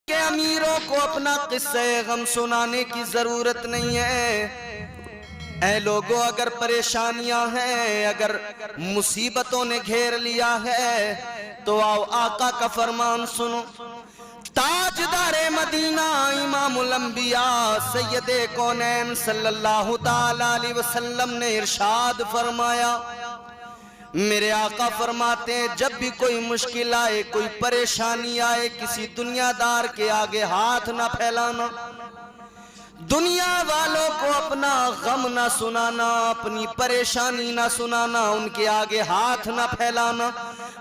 کے امیروں کو اپنا قصہ غم سنانے کی ضرورت نہیں ہے۔ اے لوگوں، اگر پریشانیاں ہیں، اگر مصیبتوں نے گھیر لیا ہے تو آؤ آقا کا فرمان سنو۔ تاجدار مدینہ امام الانبیاء سید کونین صلی اللہ تعالیٰ علیہ وسلم نے ارشاد فرمایا، میرے آقا فرماتے ہیں جب بھی کوئی مشکل آئے، کوئی پریشانی آئے، کسی دنیا دار کے آگے ہاتھ نہ پھیلانا، دنیا والوں کو اپنا غم نہ سنانا، اپنی پریشانی نہ سنانا، ان کے آگے ہاتھ نہ پھیلانا،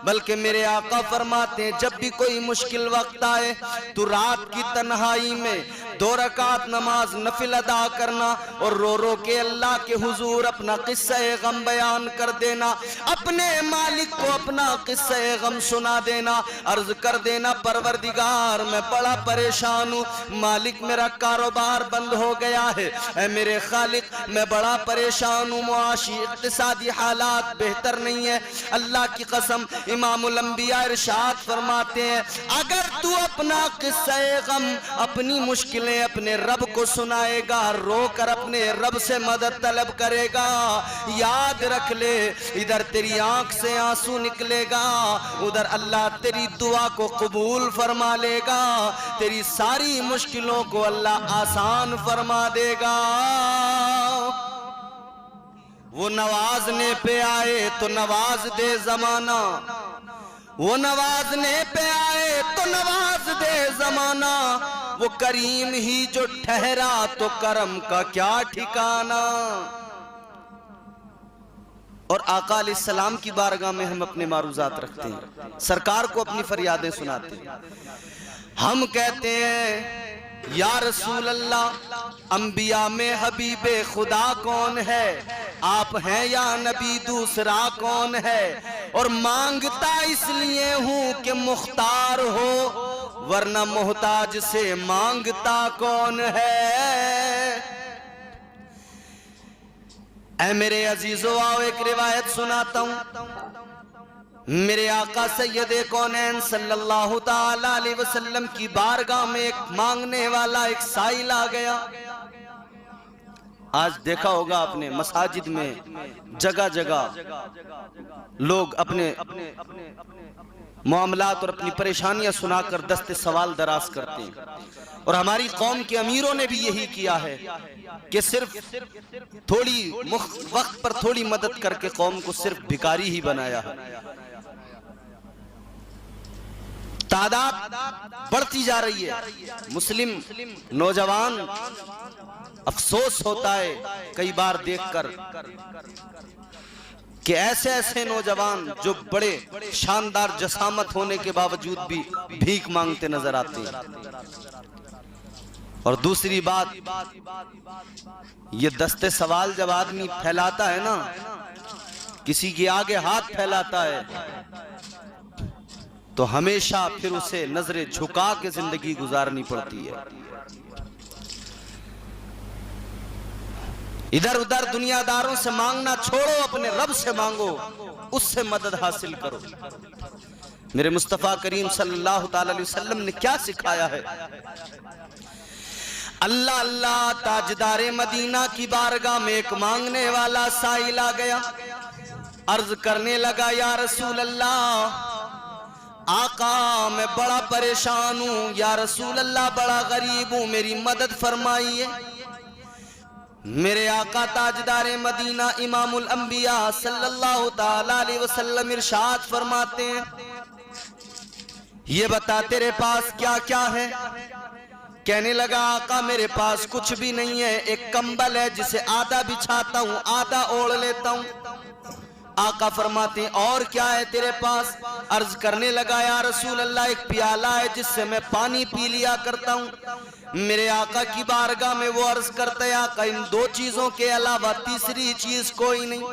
بلکہ میرے آقا فرماتے ہیں جب بھی کوئی مشکل وقت آئے تو رات کی تنہائی میں 2 رکعت نماز نفل ادا کرنا اور رو رو کے اللہ کے حضور اپنا قصہ غم بیان کر دینا، اپنے مالک کو اپنا قصہ غم سنا دینا، عرض کر دینا پروردگار میں بڑا پریشان ہوں، مالک میرا کاروبار بند ہو گیا ہے، اے میرے خالق میں بڑا پریشان ہوں، معاشی اقتصادی حالات بہتر نہیں ہے۔ اللہ کی قسم امام الانبیاء ارشاد فرماتے ہیں اگر تو اپنا قصہ غم، اپنی مشکلیں اپنے رب کو سنائے گا، رو کر اپنے رب سے مدد طلب کرے گا، یاد رکھ لے ادھر تیری آنکھ سے آنسو نکلے گا، ادھر اللہ تیری دعا کو قبول فرما لے گا، تیری ساری مشکلوں کو اللہ آسان فرما دے گا۔ وہ نوازنے پہ آئے تو نواز دے زمانہ، وہ نوازنے پہ آئے تو نواز دے زمانہ، وہ کریم ہی جو ٹھہرا تو کرم کا کیا ٹھکانہ۔ اور آقا علیہ السلام کی بارگاہ میں ہم اپنے معروضات رکھتے ہیں، سرکار کو اپنی فریادیں سناتے ہیں، ہم کہتے ہیں یا رسول اللہ انبیاء میں حبیب خدا کون ہے؟ آپ ہیں یا نبی دوسرا کون ہے؟ اور مانگتا اس لیے ہوں کہ مختار ہو، ورنہ محتاج سے مانگتا کون ہے؟ اے میرے عزیزو آؤ ایک روایت سناتا ہوں، میرے آقا سید کونین صلی اللہ تعالیٰ علیہ وسلم کی بارگاہ میں ایک مانگنے والا ایک سائل آ گیا۔ آج دیکھا ہوگا اپنے مساجد میں جگہ جگہ لوگ اپنے معاملات اور اپنی پریشانیاں سنا کر دست سوال دراز کرتے ہیں، اور ہماری قوم کے امیروں نے بھی یہی کیا ہے کہ صرف تھوڑی وقت پر تھوڑی مدد کر کے قوم کو صرف بھکاری ہی بنایا ہے۔ تعداد بڑھتی جا رہی ہے، مسلم نوجوان افسوس ہوتا ہے کئی بار دیکھ کر کہ ایسے ایسے نوجوان جو بڑے شاندار جسامت ہونے کے باوجود بھی بھیک مانگتے نظر آتے ہیں۔ اور دوسری بات، یہ دست سوال جب آدمی پھیلاتا ہے نا، کسی کے آگے ہاتھ پھیلاتا ہے تو ہمیشہ پھر اسے نظریں جھکا کے زندگی گزارنی پڑتی ہے۔ ادھر ادھر دنیا داروں سے مانگنا چھوڑو، اپنے رب سے مانگو، اس سے مدد حاصل کرو۔ میرے مصطفیٰ کریم صلی اللہ تعالی علیہ وسلم نے کیا سکھایا ہے؟ اللہ اللہ تاجدار مدینہ کی بارگاہ میں ایک مانگنے والا سائل آ گیا، عرض کرنے لگا یا رسول اللہ آقا میں بڑا پریشان ہوں، یا رسول اللہ بڑا غریب ہوں، میری مدد فرمائیے۔ میرے آقا تاجدار مدینہ امام الانبیاء صلی اللہ تعالیٰ علیہ وسلم ارشاد فرماتے ہیں یہ بتا تیرے پاس کیا کیا ہے؟ کہنے لگا آقا میرے پاس کچھ بھی نہیں ہے، ایک کمبل ہے جسے آدھا بچھاتا ہوں آدھا اوڑھ لیتا ہوں۔ آقا فرماتے ہیں اور کیا ہے تیرے پاس؟ عرض کرنے لگا یا رسول اللہ ایک پیالہ ہے جس سے میں پانی پی لیا کرتا ہوں۔ میرے آقا کی بارگاہ میں وہ عرض کرتا ہے آقا ان 2 چیزوں کے علاوہ تیسری چیز کوئی نہیں۔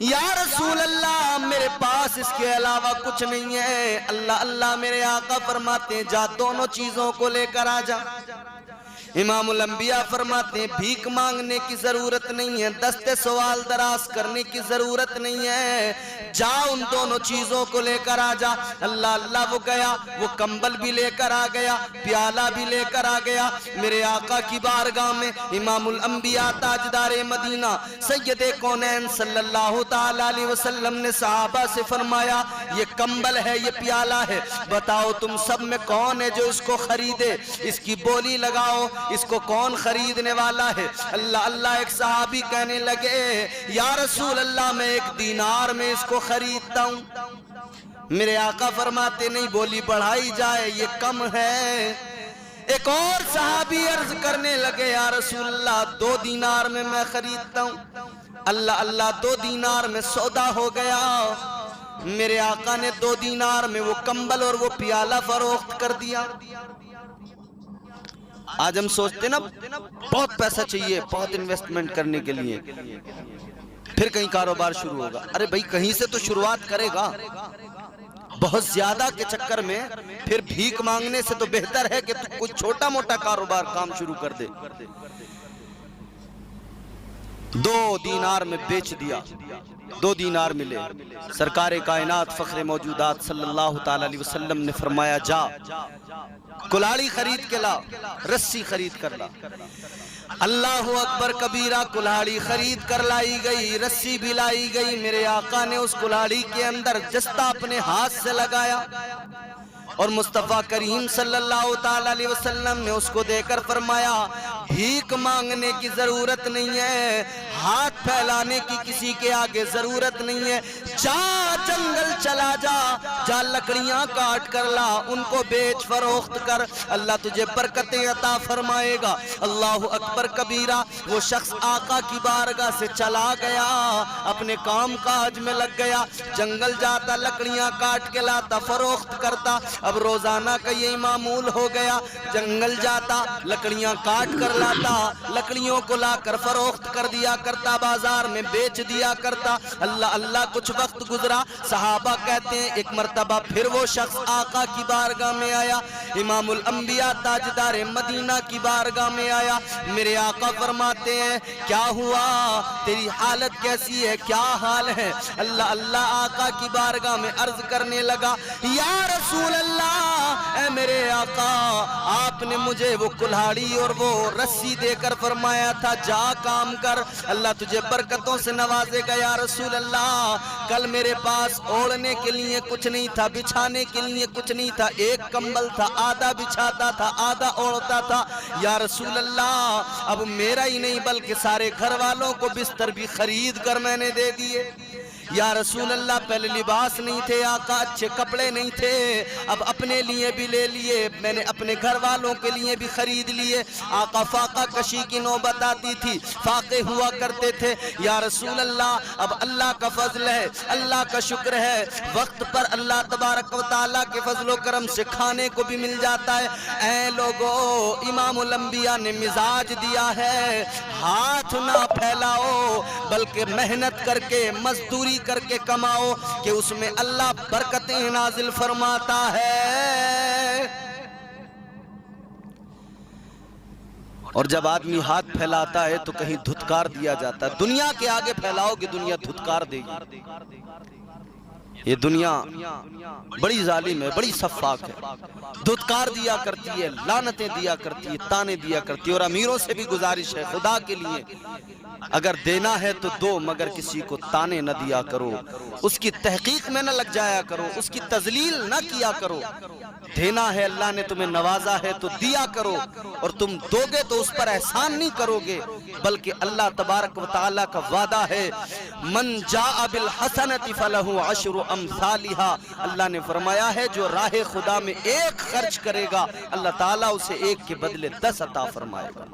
یا رسول اللہ میرے پاس اس کے علاوہ کچھ نہیں ہے۔ اللہ اللہ میرے آقا فرماتے ہیں جا دونوں چیزوں کو لے کر آ جا۔ امام الانبیاء فرماتے ہیں بھیک مانگنے کی ضرورت نہیں ہے، دست سوال دراز کرنے کی ضرورت نہیں ہے، جا ان دونوں چیزوں کو لے کر آ جا۔ اللہ اللہ وہ گیا، وہ کمبل بھی لے کر آ گیا، پیالہ بھی لے کر آ گیا۔ میرے آقا کی بارگاہ میں امام الانبیاء تاجدار مدینہ سید کونین صلی اللہ تعالی علیہ وسلم نے صحابہ سے فرمایا یہ کمبل ہے، یہ پیالہ ہے، بتاؤ تم سب میں کون ہے جو اس کو خریدے، اس کی بولی لگاؤ، اس کو کون خریدنے والا ہے؟ اللہ اللہ ایک صحابی کہنے لگے یا رسول اللہ میں 1 دینار میں اس کو خریدتا ہوں۔ میرے آقا فرماتے نہیں، بولی بڑھائی جائے، یہ کم ہے۔ ایک اور صحابی عرض کرنے لگے یا رسول اللہ 2 دینار میں میں خریدتا ہوں۔ اللہ اللہ 2 دینار میں سودا ہو گیا۔ میرے آقا نے 2 دینار میں وہ کمبل اور وہ پیالہ فروخت کر دیا۔ آج ہم سوچتے نا بہت پیسہ چاہیے، بہت انویسٹمنٹ کرنے کے لیے، پھر کہیں کاروبار شروع ہوگا۔ ارے بھائی کہیں سے تو شروعات کرے گا، بہت زیادہ کے چکر میں پھر بھیک مانگنے سے تو بہتر ہے کہ تو کوئی چھوٹا موٹا کاروبار کام شروع کر دے۔ 2 دینار میں بیچ دیا، 2 دینار ملے۔ سرکار کائنات فخر موجودات صلی اللہ تعالی علیہ وسلم نے فرمایا جا کلاڑی خرید کے لا، رسی خرید کر لا۔ اللہ اکبر کبیرہ، کلاڑی خرید کر لائی گئی، رسی بھی لائی گئی۔ میرے آقا نے اس کلاڑی کے اندر جستہ اپنے ہاتھ سے لگایا اور مصطفیٰ کریم صلی اللہ تعالی علیہ وسلم نے اس کو دے کر فرمایا بھیک مانگنے کی ضرورت نہیں ہے، ہاتھ پھیلانے کی کسی کے آگے ضرورت نہیں ہے، جا جنگل چلا جا، جا لکڑیاں کاٹ کر لا، ان کو بیچ فروخت کر، اللہ تجھے برکتیں عطا فرمائے گا۔ اللہ اکبر کبیرہ، وہ شخص آقا کی بارگاہ سے چلا گیا، اپنے کام کاج میں لگ گیا، جنگل جاتا، لکڑیاں کاٹ کے لاتا، فروخت کرتا۔ اب روزانہ کا یہی معمول ہو گیا، جنگل جاتا، لکڑیاں کاٹ کر لاتا، لکڑیوں کو لا کر فروخت کر دیا کرتا، بازار میں بیچ دیا کرتا۔ اللہ اللہ کچھ وقت گزرا، صحابہ کہتے ہیں ایک مرتبہ پھر وہ شخص آقا کی بارگاہ میں آیا، امام الانبیاء تاجدار مدینہ کی بارگاہ میں آیا۔ میرے آقا فرماتے ہیں کیا ہوا، تیری حالت کیسی ہے، کیا حال ہے؟ اللہ اللہ آقا کی بارگاہ میں عرض کرنے لگا یا رسول اللہ، اے میرے آقا، آپ نے مجھے وہ کلہاڑی اور وہ رسی دے کر فرمایا تھا جا کام کر، اللہ تجھے برکتوں سے نوازے گا۔ یا رسول اللہ، کل میرے پاس اوڑھنے کے لیے کچھ نہیں تھا، بچھانے کے لیے کچھ نہیں تھا، 1 کمبل تھا، آدھا بچھاتا تھا، آدھا اوڑھتا تھا۔ یا رسول اللہ، اب میرا ہی نہیں بلکہ سارے گھر والوں کو بستر بھی خرید کر میں نے دے دیے۔ یا رسول اللہ، پہلے لباس نہیں تھے آقا، اچھے کپڑے نہیں تھے، اب اپنے لیے بھی لے لیے، میں نے اپنے گھر والوں کے لیے بھی خرید لیے۔ آقا فاقہ کشی کی نوبت آتی تھی، فاقے ہوا کرتے تھے۔ یا رسول اللہ، اب اللہ کا فضل ہے، اللہ کا شکر ہے، وقت پر اللہ تبارک و تعالیٰ کے فضل و کرم سے کھانے کو بھی مل جاتا ہے۔ اے لوگو، امام الانبیاء نے مزاج دیا ہے، ہاتھ نہ پھیلاؤ بلکہ محنت کر کے، مزدوری کر کے کماؤ کہ اس میں اللہ برکتیں نازل فرماتا ہے۔ اور جب آدمی ہاتھ پھیلاتا ہے تو کہیں دھتکار دیا جاتا ہے۔ دنیا کے آگے پھیلاؤ گے دنیا دھتکار دے گی۔ یہ دنیا بڑی ظالم ہے، بڑی صفاق ہے، دھتکار دیا کرتی ہے، لعنتیں دیا کرتی ہے، تانے دیا کرتی ہے۔ اور امیروں سے بھی گزارش ہے خدا کے لیے اگر دینا ہے تو دو، مگر کسی کو تانے نہ دیا کرو، اس کی تحقیق میں نہ لگ جایا کرو، اس کی تذلیل نہ کیا کرو۔ دینا ہے، اللہ نے تمہیں نوازا ہے تو دیا کرو، اور تم دو گے تو اس پر احسان نہیں کرو گے، بلکہ اللہ تبارک و تعالیٰ کا وعدہ ہے من جاء بالحسنۃ فلہ عشر امثالھا، اللہ نے فرمایا ہے جو راہ خدا میں 1 خرچ کرے گا اللہ تعالیٰ اسے 1 کے بدلے 10 عطا فرمائے گا۔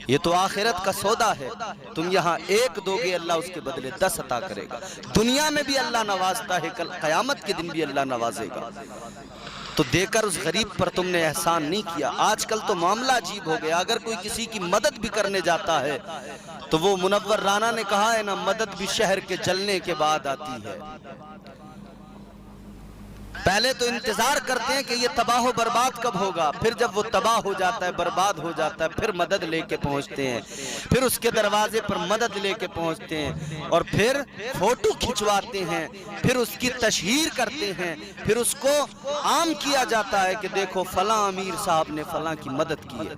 یہ تو آخرت کا سودا ہے، تم یہاں 1 دو گے اللہ اس کے بدلے 10 عطا کرے گا۔ دنیا میں بھی اللہ نوازتا ہے، کل قیامت کے دن بھی اللہ نوازے گا۔ تو دے کر اس غریب پر تم نے احسان نہیں کیا۔ آج کل تو معاملہ عجیب ہو گیا، اگر کوئی کسی کی مدد بھی کرنے جاتا ہے تو وہ منور رانا نے کہا ہے نا، مدد بھی شہر کے جلنے کے بعد آتی ہے۔ پہلے تو انتظار کرتے ہیں کہ یہ تباہ و برباد کب ہوگا، پھر جب وہ تباہ ہو جاتا ہے، برباد ہو جاتا ہے، پھر مدد لے کے پہنچتے ہیں، پھر اس کے دروازے پر مدد لے کے پہنچتے ہیں، اور پھر فوٹو کھچواتے ہیں، پھر اس کی تشہیر کرتے ہیں، پھر اس کو عام کیا جاتا ہے کہ دیکھو فلاں امیر صاحب نے فلاں کی مدد کی ہے۔